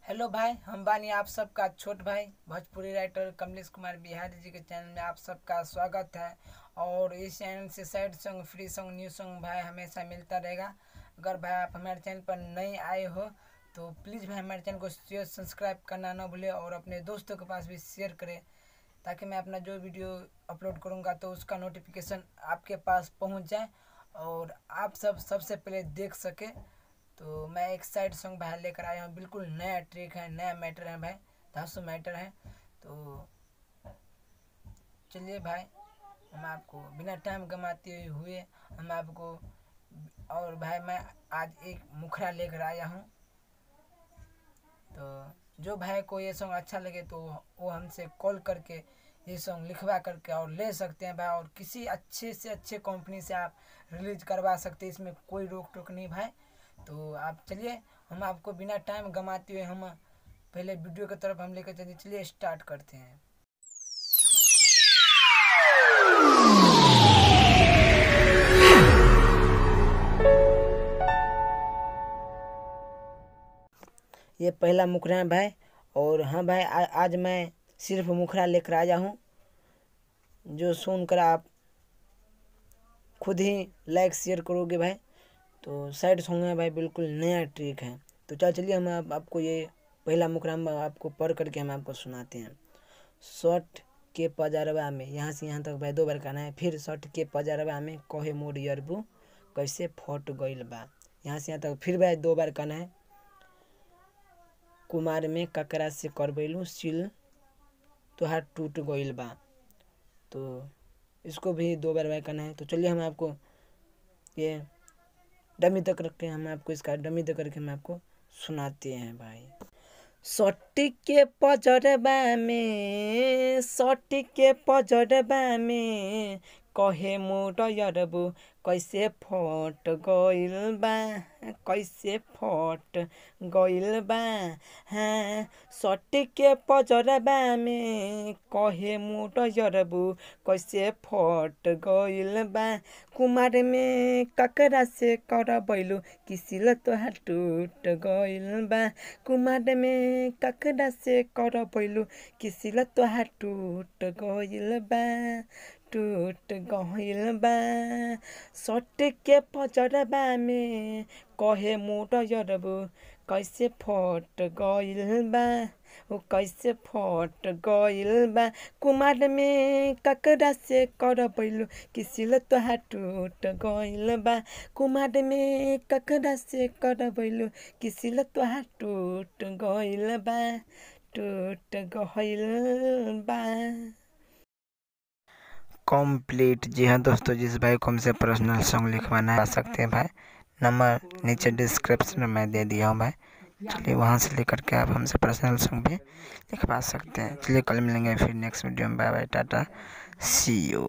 Hello भाई, हम बानी आप सबका छोट भाई भोजपुरी राइटर कमलेश कुमार बिहारी जी के चैनल में आप सबका स्वागत है। और इस चैनल से sad song, free song, new song भाई हमेशा मिलता रहेगा। अगर भाई आप हमारे चैनल पर नए आए हो तो प्लीज़ भाई हमारे चैनल को शेयर सब्सक्राइब करना ना भूलें और अपने दोस्तों के पास भी शेयर करें, ताकि मैं अपना जो वीडियो अपलोड करूँगा तो उसका नोटिफिकेशन आपके पास पहुँच जाए और आप सबसे पहले देख सके। तो मैं एक साइड सॉन्ग भाई लेकर आया हूँ, बिल्कुल नया ट्रिक है, नया मैटर है भाई, धांसू मैटर है। तो चलिए भाई, हम आपको बिना टाइम गंवाते हुए हम आपको और भाई मैं आज एक मुखरा लेकर आया हूँ। तो जो भाई को ये सॉन्ग अच्छा लगे तो वो हमसे कॉल करके ये सॉन्ग लिखवा करके और ले सकते हैं भाई, और किसी अच्छे से अच्छे कंपनी से आप रिलीज करवा सकते हैं, इसमें कोई रोक टोक नहीं भाई। तो आप चलिए, हम आपको बिना टाइम गंवाते हुए हम पहले वीडियो की तरफ हम लेकर चलिए। चलिए स्टार्ट करते हैं। ये पहला मुखरा है भाई। और हाँ भाई, आज मैं सिर्फ मुखरा लेकर आया हूँ, जो सुनकर आप खुद ही लाइक शेयर करोगे भाई। तो सैड सॉन्ग है भाई, बिल्कुल नया ट्रिक है। तो चलिए हम आपको ये पहला मुखरा हम आपको पढ़ करके हम आपको सुनाते हैं। शर्ट के पजारवा में, यहाँ से यहाँ तक भाई 2 बार कहना है। फिर शर्ट के पजारवा में कहे मोर यरबू कैसे फट गइल बा, यहाँ से यहाँ तक फिर भाई 2 बार कहना है। कुमार में ककरा से करबैलू सिल तोहार टूट गइल बा, तो इसको भी 2 बार भाई कहना है। तो चलिए हम आपको ये डमी तक रख के हम आपको इसका डमी तक करके हम आपको सुनाते हैं भाई। सटी के पजरबा में, सटी के पजरबा में कहे मोर यरबू कैसे फट गइल बा, कैसे फट गइल बा। हाँ, सटी के पजरबा में कहे मोर यरबू कैसे फट गइल बा। कुमार में ककरा से करबैलू किसिल तोहार टूट गइल बा। कुमार में ककरा से करबैलू किसिल तोहार टूट गइल बा, टूट गइल बा। सट के पजरबा में कहे मोर यरबू कैसे फट गइल बा, वो कैसे फट गइल बा। कुमार में ककरा से करबैलू किसिल तोहार टूट गइल बा। कुमार में ककरा से करबैलू किसिल तोहार टूट गइल बा, टूट गइल बा। कंप्लीट। जी हाँ दोस्तों, जिस भाई को हमसे पर्सनल सॉन्ग लिखवाना है आ सकते हैं भाई, नंबर नीचे डिस्क्रिप्शन में मैं दे दिया हूँ भाई। चलिए वहाँ से लेकर के आप हमसे पर्सनल सॉन्ग भी लिखवा सकते हैं। चलिए कल मिलेंगे फिर नेक्स्ट वीडियो में। Bye bye, tata, see you.